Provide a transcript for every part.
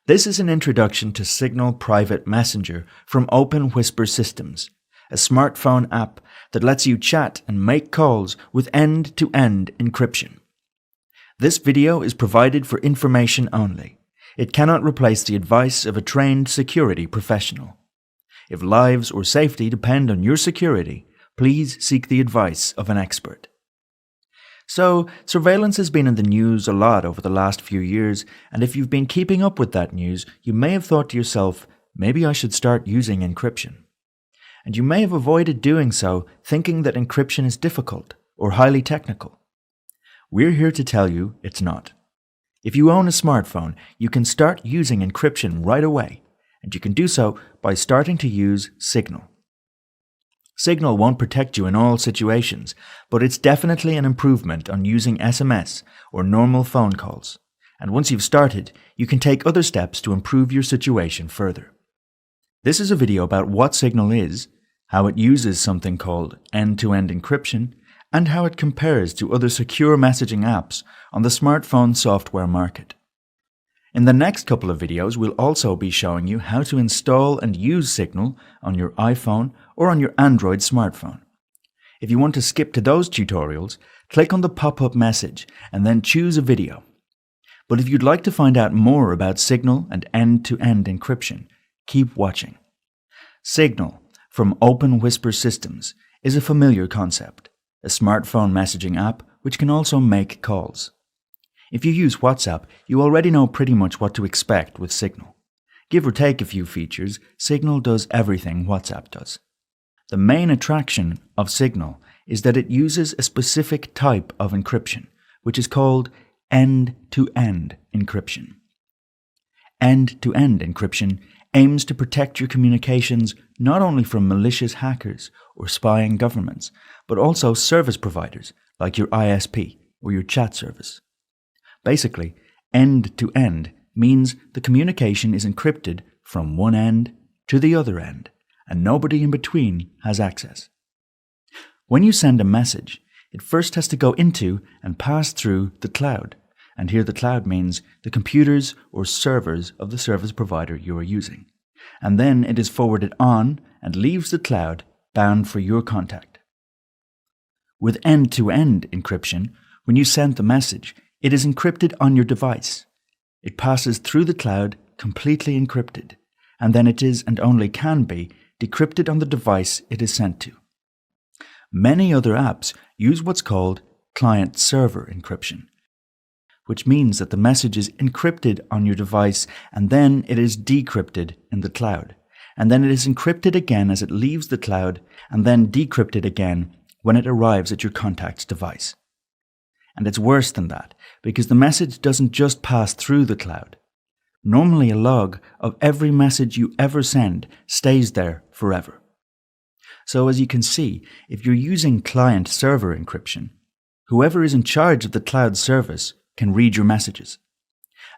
This is an introduction to Signal Private Messenger from Open Whisper Systems, a smartphone app that lets you chat and make calls with end-to-end encryption. This video is provided for information only. It cannot replace the advice of a trained security professional. If lives or safety depend on your security, please seek the advice of an expert. So, surveillance has been in the news a lot over the last few years, and if you've been keeping up with that news, you may have thought to yourself, maybe I should start using encryption. And you may have avoided doing so, thinking that encryption is difficult or highly technical. We're here to tell you it's not. If you own a smartphone, you can start using encryption right away, and you can do so by starting to use Signal. Signal won't protect you in all situations, but it's definitely an improvement on using SMS or normal phone calls. And once you've started, you can take other steps to improve your situation further. This is a video about what Signal is, how it uses something called end-to-end encryption, and how it compares to other secure messaging apps on the smartphone software market. In the next couple of videos, we'll also be showing you how to install and use Signal on your iPhone or on your Android smartphone. If you want to skip to those tutorials, click on the pop-up message and then choose a video. But if you'd like to find out more about Signal and end-to-end encryption, keep watching. Signal from Open Whisper Systems is a familiar concept, a smartphone messaging app which can also make calls. If you use WhatsApp, you already know pretty much what to expect with Signal. Give or take a few features, Signal does everything WhatsApp does. The main attraction of Signal is that it uses a specific type of encryption, which is called end-to-end encryption. End-to-end encryption aims to protect your communications not only from malicious hackers or spying governments, but also service providers like your ISP or your chat service. Basically, end-to-end means the communication is encrypted from one end to the other end, and nobody in between has access. When you send a message, it first has to go into and pass through the cloud, and here the cloud means the computers or servers of the service provider you are using, and then it is forwarded on and leaves the cloud bound for your contact. With end-to-end encryption, when you send the message, it is encrypted on your device. It passes through the cloud completely encrypted, and then it is, and only can be, decrypted on the device it is sent to. Many other apps use what's called client-server encryption, which means that the message is encrypted on your device and then it is decrypted in the cloud, and then it is encrypted again as it leaves the cloud and then decrypted again when it arrives at your contact's device. And it's worse than that, because the message doesn't just pass through the cloud. Normally a log of every message you ever send stays there forever. So as you can see, if you're using client-server encryption, whoever is in charge of the cloud service can read your messages.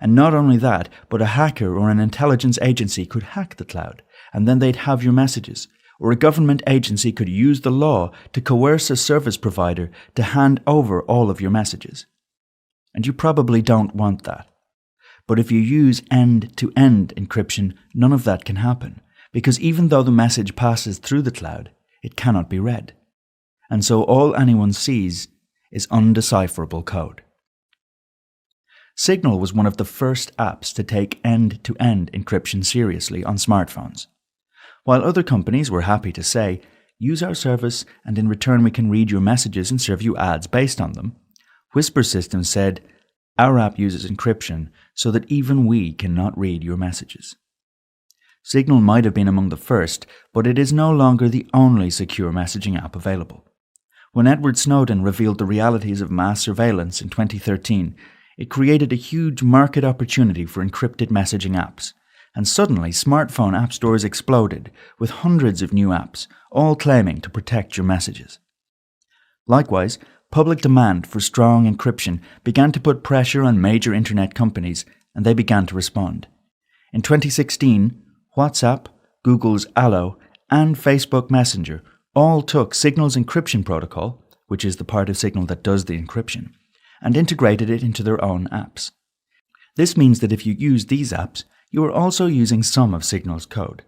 And not only that, but a hacker or an intelligence agency could hack the cloud, and then they'd have your messages. Or a government agency could use the law to coerce a service provider to hand over all of your messages. And you probably don't want that. But if you use end-to-end encryption, none of that can happen, because even though the message passes through the cloud, it cannot be read. And so all anyone sees is undecipherable code. Signal was one of the first apps to take end-to-end encryption seriously on smartphones. While other companies were happy to say, use our service and in return we can read your messages and serve you ads based on them, Whisper Systems said, our app uses encryption so that even we cannot read your messages. Signal might have been among the first, but it is no longer the only secure messaging app available. When Edward Snowden revealed the realities of mass surveillance in 2013, it created a huge market opportunity for encrypted messaging apps. And suddenly, smartphone app stores exploded, with hundreds of new apps, all claiming to protect your messages. Likewise, public demand for strong encryption began to put pressure on major internet companies, and they began to respond. In 2016, WhatsApp, Google's Allo, and Facebook Messenger all took Signal's encryption protocol, which is the part of Signal that does the encryption, and integrated it into their own apps. This means that if you use these apps, You are also using some of Signal's code.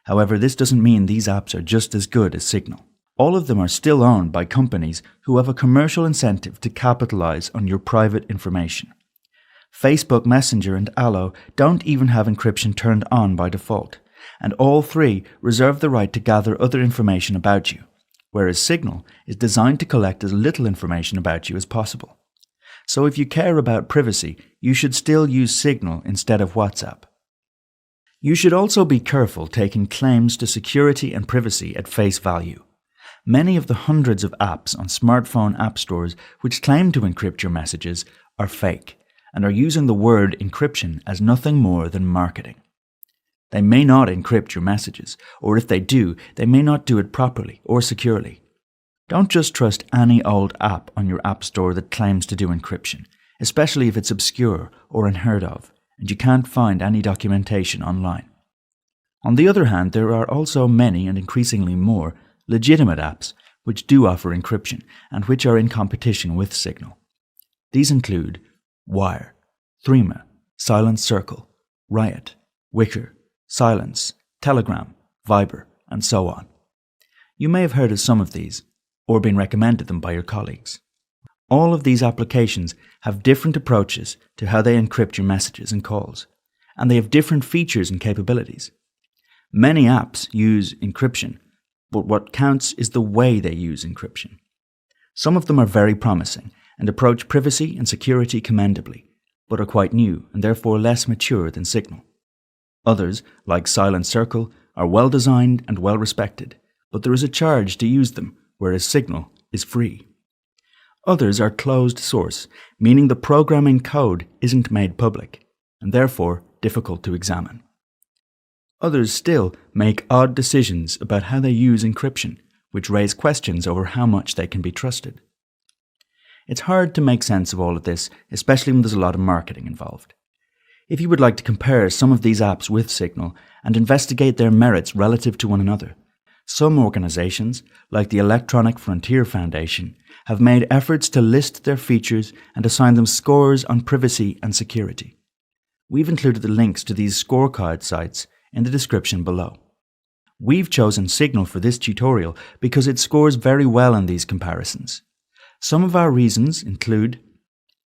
However, this doesn't mean these apps are just as good as Signal. All of them are still owned by companies who have a commercial incentive to capitalize on your private information. Facebook Messenger and Allo don't even have encryption turned on by default, and all three reserve the right to gather other information about you, whereas Signal is designed to collect as little information about you as possible. So if you care about privacy, you should still use Signal instead of WhatsApp. You should also be careful taking claims to security and privacy at face value. Many of the hundreds of apps on smartphone app stores which claim to encrypt your messages are fake and are using the word encryption as nothing more than marketing. They may not encrypt your messages, or if they do, they may not do it properly or securely. Don't just trust any old app on your app store that claims to do encryption, especially if it's obscure or unheard of, and you can't find any documentation online. On the other hand, there are also many and increasingly more legitimate apps which do offer encryption and which are in competition with Signal. These include Wire, Threema, Silent Circle, Riot, Wickr, Silence, Telegram, Viber, and so on. You may have heard of some of these, or been recommended them by your colleagues. All of these applications have different approaches to how they encrypt your messages and calls, and they have different features and capabilities. Many apps use encryption, but what counts is the way they use encryption. Some of them are very promising and approach privacy and security commendably, but are quite new and therefore less mature than Signal. Others, like Silent Circle, are well designed and well respected, but there is a charge to use them, whereas Signal is free. Others are closed source, meaning the programming code isn't made public, and therefore difficult to examine. Others still make odd decisions about how they use encryption, which raise questions over how much they can be trusted. It's hard to make sense of all of this, especially when there's a lot of marketing involved. If you would like to compare some of these apps with Signal and investigate their merits relative to one another, some organizations, like the Electronic Frontier Foundation, have made efforts to list their features and assign them scores on privacy and security. We've included the links to these scorecard sites in the description below. We've chosen Signal for this tutorial because it scores very well in these comparisons. Some of our reasons include: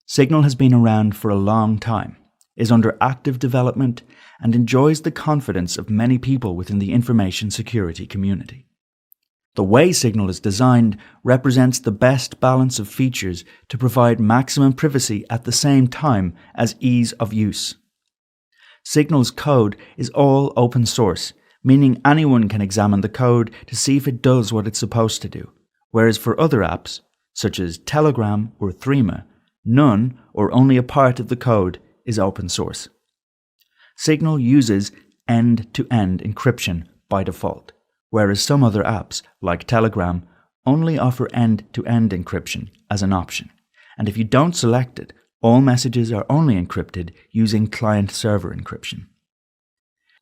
Signal has been around for a long time, is under active development, and enjoys the confidence of many people within the information security community. The way Signal is designed represents the best balance of features to provide maximum privacy at the same time as ease of use. Signal's code is all open source, meaning anyone can examine the code to see if it does what it's supposed to do, whereas for other apps, such as Telegram or Threema, none or only a part of the code is open source. Signal uses end-to-end encryption by default, whereas some other apps, like Telegram, only offer end-to-end encryption as an option, and if you don't select it, all messages are only encrypted using client-server encryption.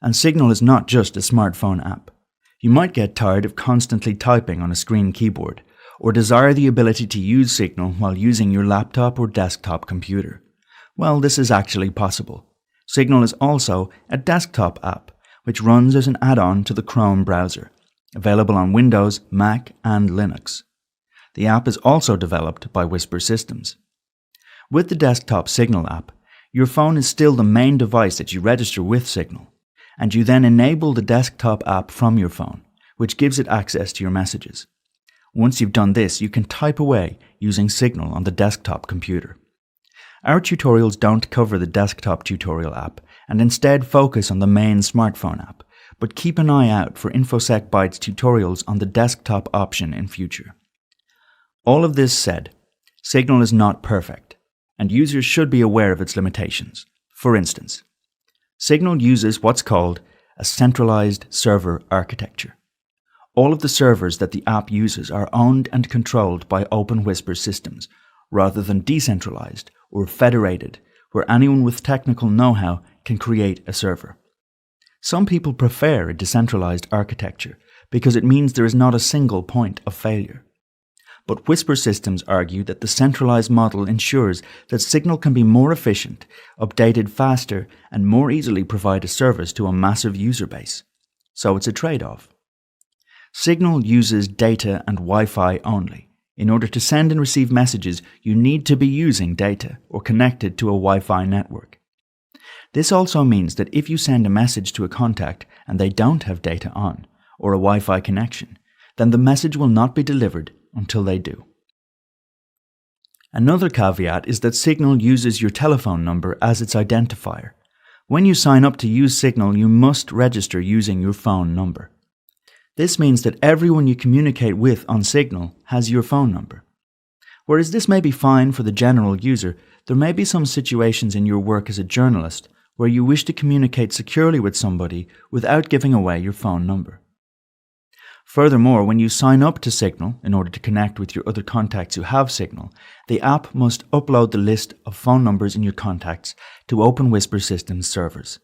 And Signal is not just a smartphone app. You might get tired of constantly typing on a screen keyboard, or desire the ability to use Signal while using your laptop or desktop computer. Well, this is actually possible. Signal is also a desktop app, which runs as an add-on to the Chrome browser, available on Windows, Mac, and Linux. The app is also developed by Whisper Systems. With the desktop Signal app, your phone is still the main device that you register with Signal, and you then enable the desktop app from your phone, which gives it access to your messages. Once you've done this, you can type away using Signal on the desktop computer. Our tutorials don't cover the desktop tutorial app and instead focus on the main smartphone app, but keep an eye out for InfoSec Bytes tutorials on the desktop option in future. All of this said, Signal is not perfect, and users should be aware of its limitations. For instance, Signal uses what's called a centralized server architecture. All of the servers that the app uses are owned and controlled by Open Whisper Systems, rather than decentralized or federated, where anyone with technical know-how can create a server. Some people prefer a decentralized architecture because it means there is not a single point of failure. But Whisper Systems argue that the centralized model ensures that Signal can be more efficient, updated faster, and more easily provide a service to a massive user base. So it's a trade-off. Signal uses data and Wi-Fi only. In order to send and receive messages, you need to be using data or connected to a Wi-Fi network. This also means that if you send a message to a contact and they don't have data on, or a Wi-Fi connection, then the message will not be delivered until they do. Another caveat is that Signal uses your telephone number as its identifier. When you sign up to use Signal, you must register using your phone number. This means that everyone you communicate with on Signal has your phone number. Whereas this may be fine for the general user, there may be some situations in your work as a journalist where you wish to communicate securely with somebody without giving away your phone number. Furthermore, when you sign up to Signal in order to connect with your other contacts who have Signal, the app must upload the list of phone numbers in your contacts to Open Whisper Systems servers.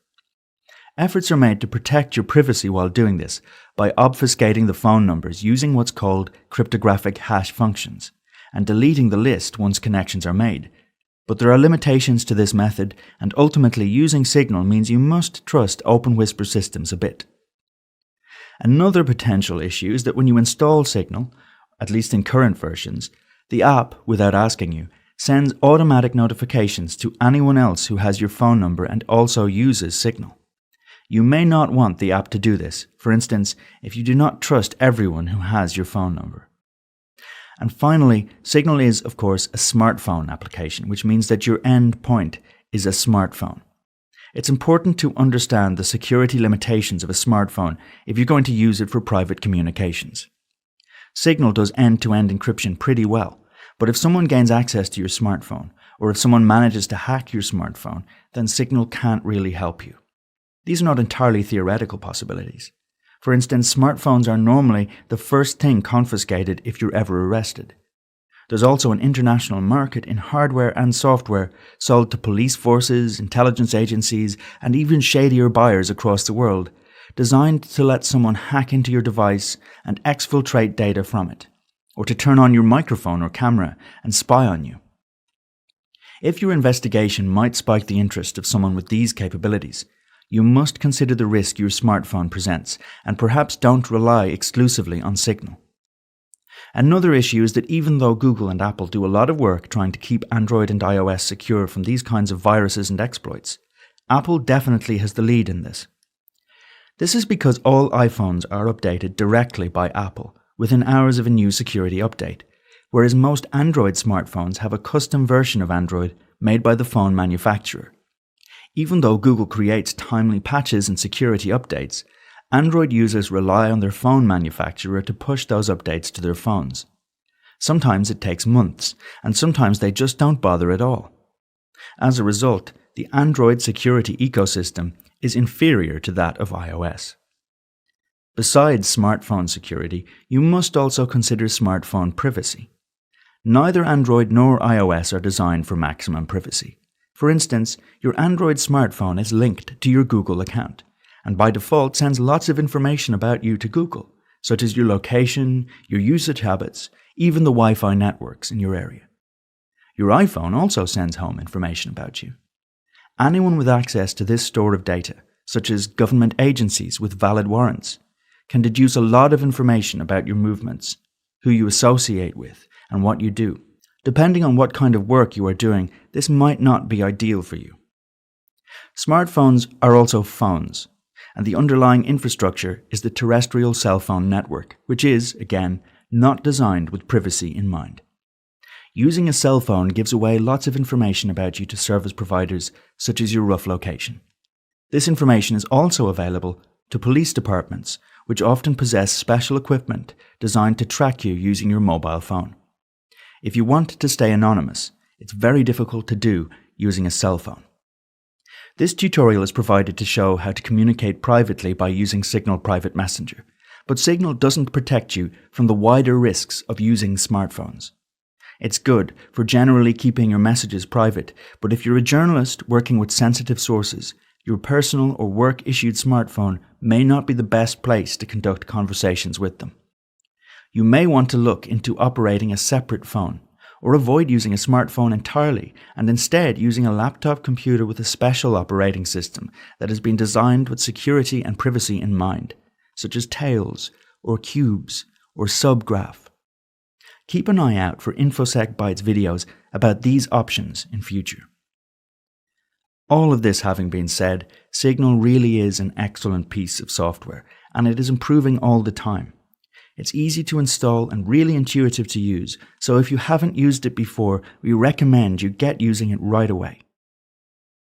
Efforts are made to protect your privacy while doing this by obfuscating the phone numbers using what's called cryptographic hash functions and deleting the list once connections are made. But there are limitations to this method, and ultimately using Signal means you must trust Open Whisper Systems a bit. Another potential issue is that when you install Signal, at least in current versions, the app, without asking you, sends automatic notifications to anyone else who has your phone number and also uses Signal. You may not want the app to do this, for instance, if you do not trust everyone who has your phone number. And finally, Signal is, of course, a smartphone application, which means that your end point is a smartphone. It's important to understand the security limitations of a smartphone if you're going to use it for private communications. Signal does end-to-end encryption pretty well, but if someone gains access to your smartphone, or if someone manages to hack your smartphone, then Signal can't really help you. These are not entirely theoretical possibilities. For instance, smartphones are normally the first thing confiscated if you're ever arrested. There's also an international market in hardware and software sold to police forces, intelligence agencies, and even shadier buyers across the world, designed to let someone hack into your device and exfiltrate data from it, or to turn on your microphone or camera and spy on you. If your investigation might spike the interest of someone with these capabilities, you must consider the risk your smartphone presents and perhaps don't rely exclusively on Signal. Another issue is that even though Google and Apple do a lot of work trying to keep Android and iOS secure from these kinds of viruses and exploits, Apple definitely has the lead in this. This is because all iPhones are updated directly by Apple within hours of a new security update, whereas most Android smartphones have a custom version of Android made by the phone manufacturer. Even though Google creates timely patches and security updates, Android users rely on their phone manufacturer to push those updates to their phones. Sometimes it takes months, and sometimes they just don't bother at all. As a result, the Android security ecosystem is inferior to that of iOS. Besides smartphone security, you must also consider smartphone privacy. Neither Android nor iOS are designed for maximum privacy. For instance, your Android smartphone is linked to your Google account, and by default sends lots of information about you to Google, such as your location, your usage habits, even the Wi-Fi networks in your area. Your iPhone also sends home information about you. Anyone with access to this store of data, such as government agencies with valid warrants, can deduce a lot of information about your movements, who you associate with, and what you do. Depending on what kind of work you are doing, this might not be ideal for you. Smartphones are also phones, and the underlying infrastructure is the terrestrial cell phone network, which is, again, not designed with privacy in mind. Using a cell phone gives away lots of information about you to service providers, such as your rough location. This information is also available to police departments, which often possess special equipment designed to track you using your mobile phone. If you want to stay anonymous, it's very difficult to do using a cell phone. This tutorial is provided to show how to communicate privately by using Signal Private Messenger, but Signal doesn't protect you from the wider risks of using smartphones. It's good for generally keeping your messages private, but if you're a journalist working with sensitive sources, your personal or work-issued smartphone may not be the best place to conduct conversations with them. You may want to look into operating a separate phone, or avoid using a smartphone entirely and instead using a laptop computer with a special operating system that has been designed with security and privacy in mind, such as Tails, or Cubes, or Subgraph. Keep an eye out for InfoSec Bytes videos about these options in future. All of this having been said, Signal really is an excellent piece of software, and it is improving all the time. It's easy to install and really intuitive to use, so if you haven't used it before, we recommend you get using it right away.